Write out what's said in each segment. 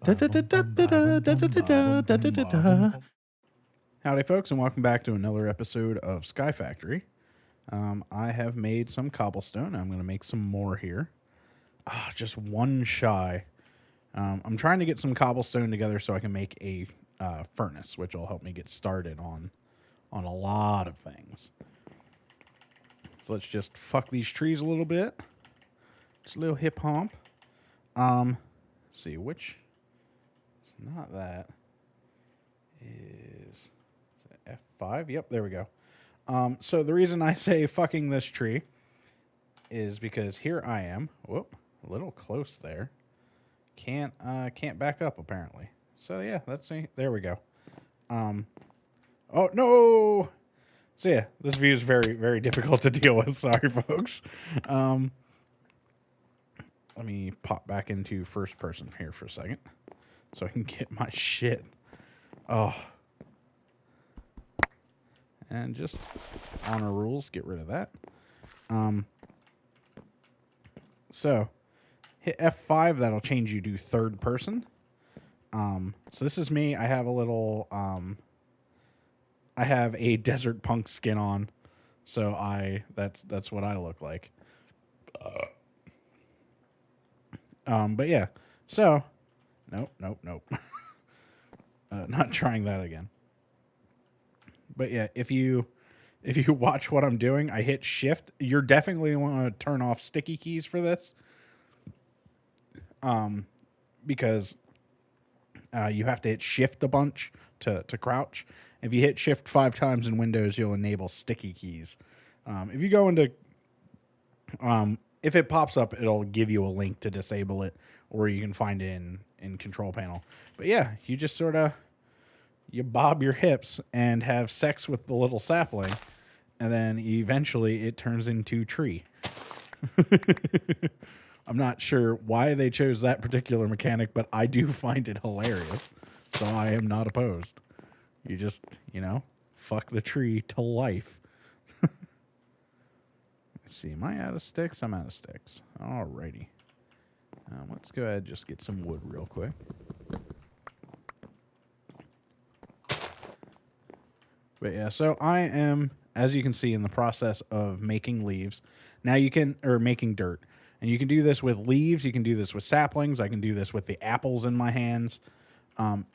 Howdy, folks, and welcome back to another episode of Sky Factory. I have made some cobblestone. I'm going to make some more here. Just one shy. I'm trying to get some cobblestone together so I can make a furnace, which will help me get started on a lot of things. So let's just fuck these trees a little bit. Just a little hip hump. See which. Not that. Is F5? Yep, there we go. So the reason I say fucking this tree is because here I am. Whoop, a little close there. Can't back up apparently. So yeah, that's me. There we go. Oh no. So yeah, this view is very, very difficult to deal with. Sorry, folks. Let me pop back into first person here for a second so I can get my shit. Oh. And just honor rules, get rid of that. So hit F5, that'll change you to third person. So this is me. I have a little I have a desert punk skin on. So that's what I look like. But yeah. So nope. Not trying that again. But yeah, if you watch what I'm doing, I hit shift. You're definitely want to turn off sticky keys for this. Because you have to hit shift a bunch to crouch. If you hit shift 5 times in Windows, you'll enable sticky keys. If you go into if it pops up, it'll give you a link to disable it, or you can find it in control panel. But yeah, you just sort of you bob your hips and have sex with the little sapling, and then eventually it turns into tree. I'm not sure why they chose that particular mechanic, but I do find it hilarious, so I am not opposed. You just, fuck the tree to life. Let's see, am I out of sticks? I'm out of sticks. Alrighty. Let's go ahead and just get some wood real quick. But yeah, so I am, as you can see, in the process of making leaves. Now making dirt. And you can do this with leaves, you can do this with saplings, I can do this with the apples in my hands.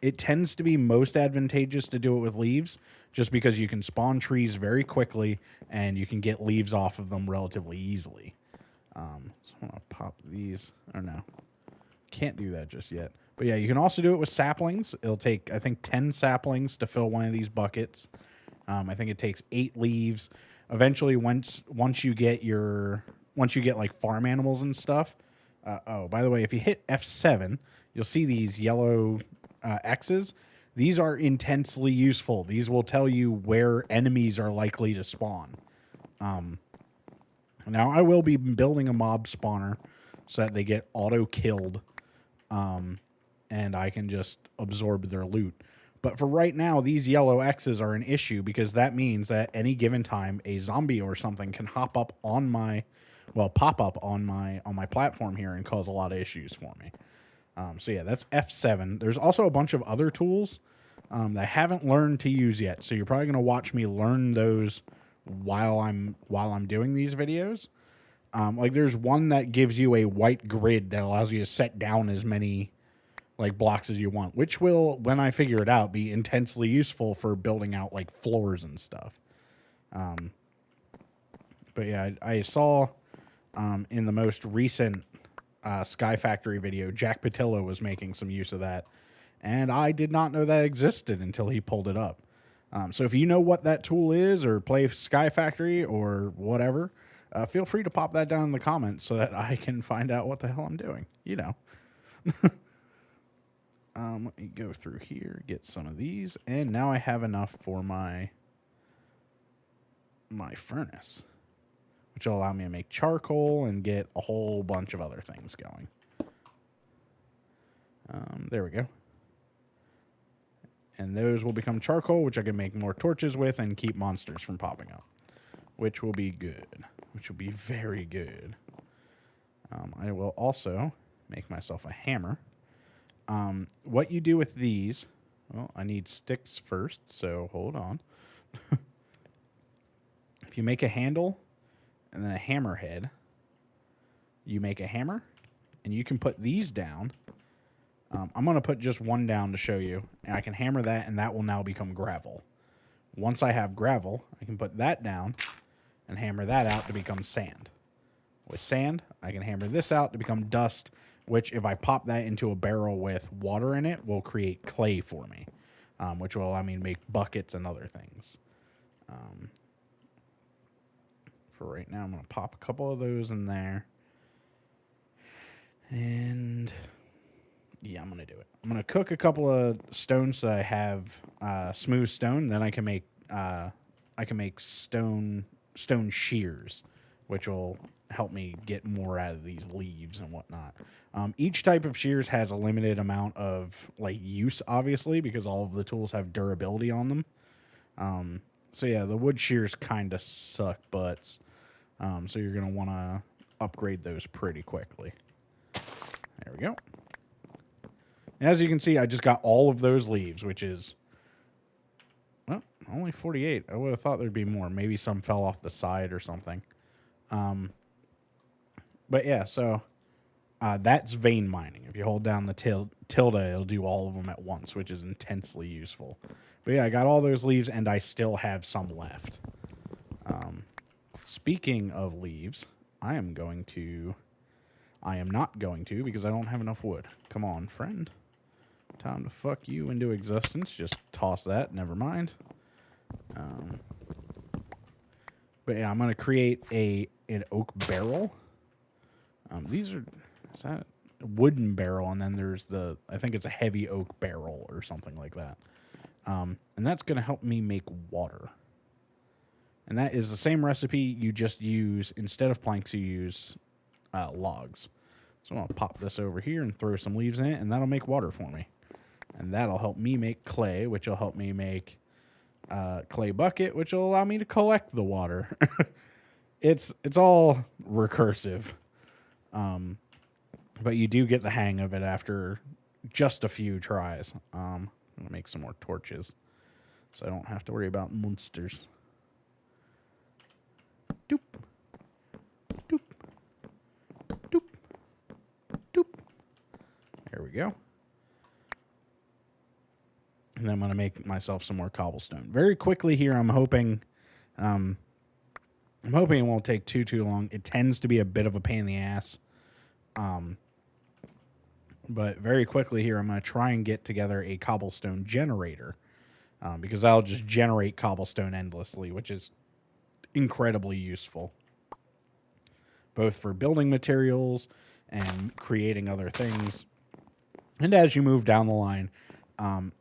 It tends to be most advantageous to do it with leaves, just because you can spawn trees very quickly, and you can get leaves off of them relatively easily. So I'm going to pop these, or no, can't do that just yet. But yeah, you can also do it with saplings. It'll take, I think, 10 saplings to fill one of these buckets. I think it takes 8 leaves. Eventually, once you get like farm animals and stuff. By the way, if you hit F7, you'll see these yellow X's. These are intensely useful. These will tell you where enemies are likely to spawn. Now, I will be building a mob spawner so that they get auto-killed, and I can just absorb their loot. But for right now, these yellow X's are an issue because that means that any given time, a zombie or something can pop up on my platform here and cause a lot of issues for me. So yeah, that's F7. There's also a bunch of other tools that I haven't learned to use yet. So you're probably going to watch me learn those while I'm doing these videos. Like there's one that gives you a white grid that allows you to set down as many like blocks as you want, which will, when I figure it out, be intensely useful for building out like floors and stuff. But yeah, I saw in the most recent Sky Factory video, Jack Patillo was making some use of that, and I did not know that existed until he pulled it up. So if you know what that tool is, or play Sky Factory or whatever, feel free to pop that down in the comments so that I can find out what the hell I'm doing. Let me go through here, get some of these, and now I have enough for my furnace, which will allow me to make charcoal and get a whole bunch of other things going. There we go. And those will become charcoal, which I can make more torches with and keep monsters from popping up, which will be good, which will be very good. I will also make myself a hammer. What you do with these, well, I need sticks first, so hold on. If you make a handle and then a hammerhead, you make a hammer, and you can put these down. I'm going to put just one down to show you, and I can hammer that, and that will now become gravel. Once I have gravel, I can put that down and hammer that out to become sand. With sand, I can hammer this out to become dust, which if I pop that into a barrel with water in it, will create clay for me, which will allow me to make buckets and other things. For right now, I'm going to pop a couple of those in there. And yeah, I'm going to do it. I'm going to cook a couple of stones so I have smooth stone. Then I can make stone shears, which will help me get more out of these leaves and whatnot. Each type of shears has a limited amount of use, obviously, because all of the tools have durability on them. So yeah, the wood shears kind of suck butts. So you're going to want to upgrade those pretty quickly. There we go. As you can see, I just got all of those leaves, which is, well, only 48. I would have thought there'd be more. Maybe some fell off the side or something. But yeah, so that's vein mining. If you hold down the tilde, it'll do all of them at once, which is intensely useful. But yeah, I got all those leaves, and I still have some left. Speaking of leaves, I am not going to because I don't have enough wood. Come on, friend. Time to fuck you into existence. Just toss that. Never mind. But yeah, I'm going to create an oak barrel. Is that a wooden barrel? And then there's I think it's a heavy oak barrel or something like that. And that's going to help me make water. And that is the same recipe you just use. Instead of planks, you use logs. So I'm going to pop this over here and throw some leaves in it, and that'll make water for me. And that'll help me make clay, which will help me make clay bucket, which will allow me to collect the water. It's all recursive. But you do get the hang of it after just a few tries. I'm going to make some more torches so I don't have to worry about monsters. Doop. Doop. Doop. Doop. There we go. And then I'm going to make myself some more cobblestone. Very quickly here, I'm hoping it won't take too long. It tends to be a bit of a pain in the ass. But very quickly here, I'm going to try and get together a cobblestone generator. Because that'll just generate cobblestone endlessly, which is incredibly useful. Both for building materials and creating other things. And as you move down the line,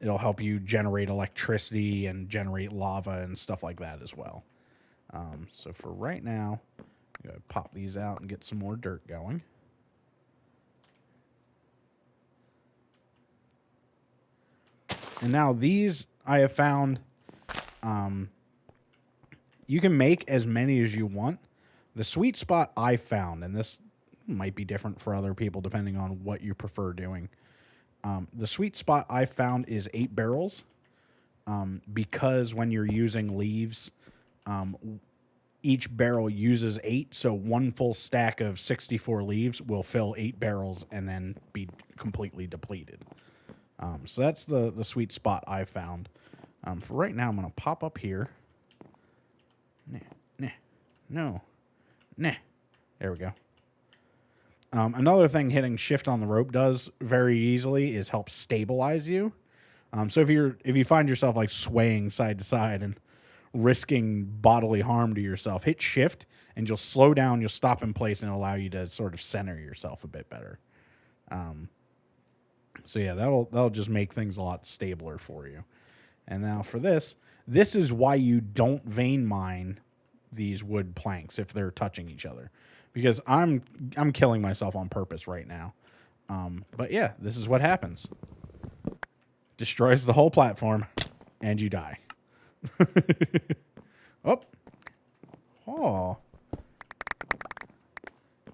it'll help you generate electricity and generate lava and stuff like that as well. So for right now, I'm going to pop these out and get some more dirt going. And now these I have found, you can make as many as you want. The sweet spot I found, and this might be different for other people depending on what you prefer doing. The sweet spot I found is 8 barrels, because when you're using leaves, each barrel uses 8, so one full stack of 64 leaves will fill 8 barrels and then be completely depleted. So that's the sweet spot I found. For right now, I'm going to pop up here. No. There we go. Another thing hitting shift on the rope does very easily is help stabilize you. So if you find yourself like swaying side to side and risking bodily harm to yourself, hit shift and you'll slow down, you'll stop in place and allow you to sort of center yourself a bit better. So yeah, that'll just make things a lot stabler for you. And now for this is why you don't vein mine these wood planks if they're touching each other. Because I'm killing myself on purpose right now. But yeah, this is what happens. Destroys the whole platform, and you die. Oh.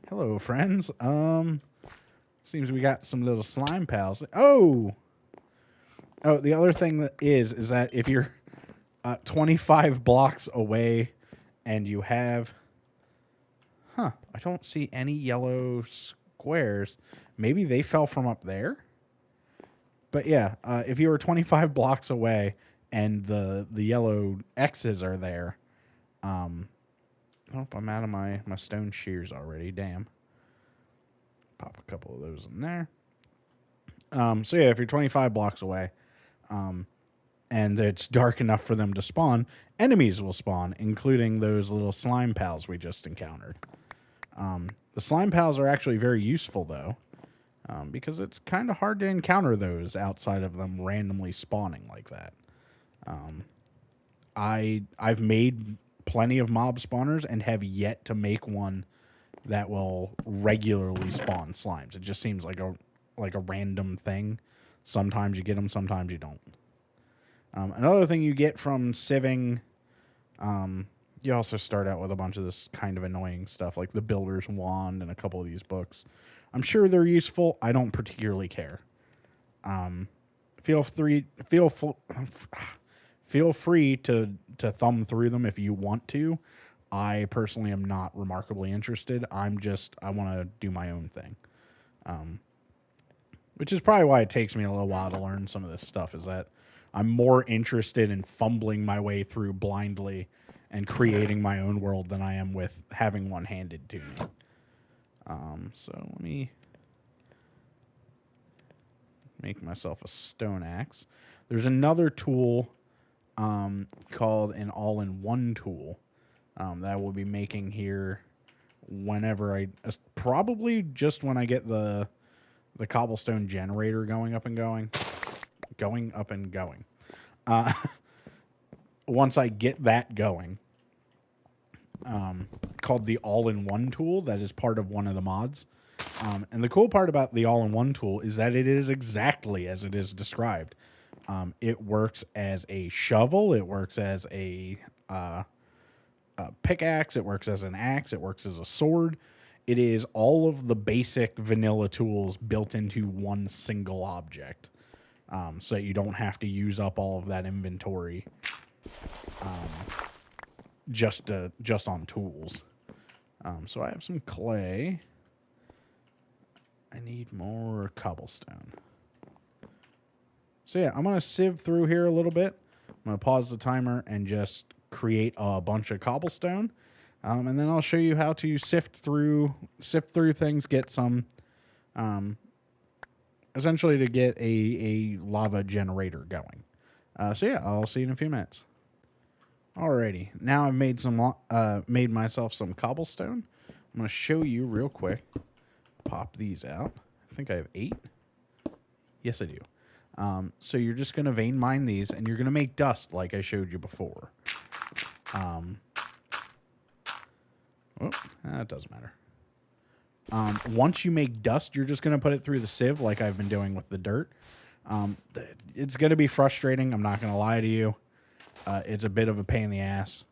Hello, friends. Seems we got some little slime pals. Oh, the other thing that is that if you're 25 blocks away and you have, I don't see any yellow squares. Maybe they fell from up there. But yeah, if you were 25 blocks away and the yellow X's are there, oh, I'm out of my stone shears already. Damn. Pop a couple of those in there. So yeah, if you're 25 blocks away, and it's dark enough for them to spawn, enemies will spawn, including those little slime pals we just encountered. The slime pals are actually very useful, though, because it's kind of hard to encounter those outside of them randomly spawning like that. I've made plenty of mob spawners and have yet to make one that will regularly spawn slimes. It just seems like a random thing. Sometimes you get them, sometimes you don't. Another thing you get from sieving, you also start out with a bunch of this kind of annoying stuff, like the Builder's Wand and a couple of these books. I'm sure they're useful. I don't particularly care. Feel free to thumb through them if you want to. I personally am not remarkably interested. I want to do my own thing. Which is probably why it takes me a little while to learn some of this stuff, is that I'm more interested in fumbling my way through blindly and creating my own world than I am with having one handed to me. So let me make myself a stone axe. There's another tool called an All-in-One Tool that I will be making here whenever probably just when I get the Cobblestone Generator going up and going. Once I get that going, called the All-in-One Tool, that is part of one of the mods. And the cool part about the All-in-One Tool is that it is exactly as it is described. It works as a shovel, it works as a pickaxe, it works as an axe, it works as a sword. It is all of the basic vanilla tools built into one single object, so that you don't have to use up all of that inventory just on tools. So I have some clay. I need more cobblestone. So yeah, I'm going to sieve through here a little bit. I'm going to pause the timer and just create a bunch of cobblestone. And then I'll show you how to sift through things, get some, essentially to get a lava generator going. So yeah, I'll see you in a few minutes. Alrighty, now I've made myself some cobblestone. I'm going to show you real quick. Pop these out. I think I have 8. Yes, I do. So you're just going to vein mine these, and you're going to make dust like I showed you before. That doesn't matter. Once you make dust, you're just going to put it through the sieve like I've been doing with the dirt. It's going to be frustrating. I'm not going to lie to you. It's a bit of a pain in the ass.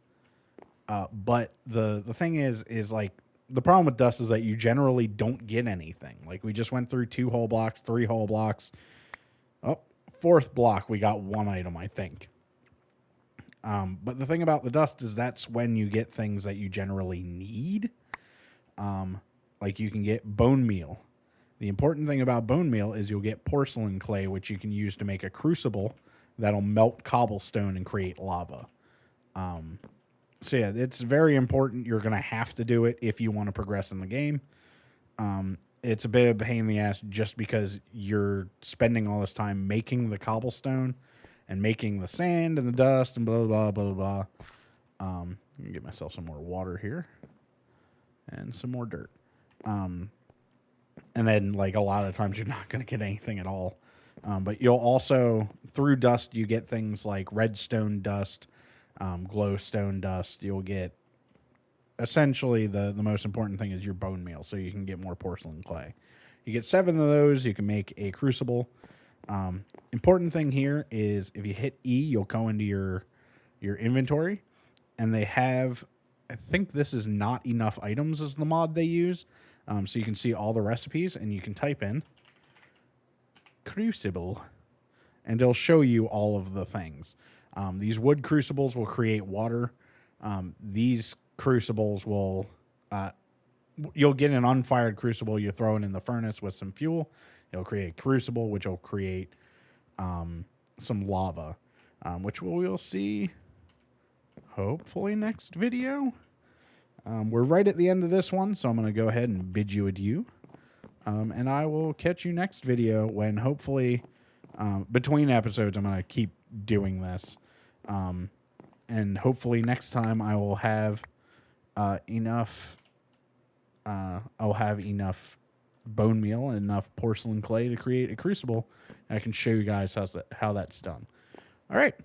But the thing is like, the problem with dust is that you generally don't get anything. Like, we just went through 2 whole blocks, 3 whole blocks. Oh, 4th block, we got 1 item, I think. But the thing about the dust is that's when you get things that you generally need. Like, you can get Bonemeal. The important thing about Bonemeal is you'll get porcelain clay, which you can use to make a crucible that'll melt cobblestone and create lava. So yeah, it's very important. You're going to have to do it if you want to progress in the game. It's a bit of a pain in the ass just because you're spending all this time making the cobblestone and making the sand and the dust and blah, blah, blah, blah, blah. Let me get myself some more water here and some more dirt. And then, like, a lot of times you're not going to get anything at all. But you'll also, through dust, you get things like redstone dust, glowstone dust. You'll get, essentially, the most important thing is your bone meal, so you can get more porcelain clay. You get 7 of those, you can make a crucible. Important thing here is if you hit E, you'll go into your inventory, and they have, I think this is not enough items as the mod they use. So you can see all the recipes, and you can type in Crucible, and it'll show you all of the things. These wood crucibles will create water. These crucibles will, you'll get an unfired crucible. You throw it in the furnace with some fuel. It'll create a crucible, which will create some lava, which we'll see hopefully next video. We're right at the end of this one, so I'm going to go ahead and bid you adieu. And I will catch you next video when hopefully, between episodes, I'm going to keep doing this. And hopefully next time I will have enough bone meal and enough porcelain clay to create a crucible. And I can show you guys how that's done. All right.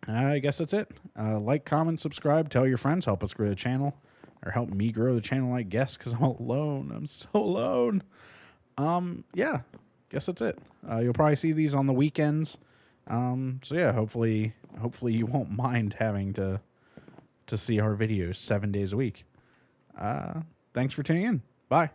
I guess that's it. Like, comment, subscribe, tell your friends, help us grow the channel, or help me grow the channel, I guess, because I'm alone. I'm so alone. Yeah, guess that's it. You'll probably see these on the weekends. So yeah, hopefully you won't mind having to see our videos 7 days a week. Thanks for tuning in. Bye.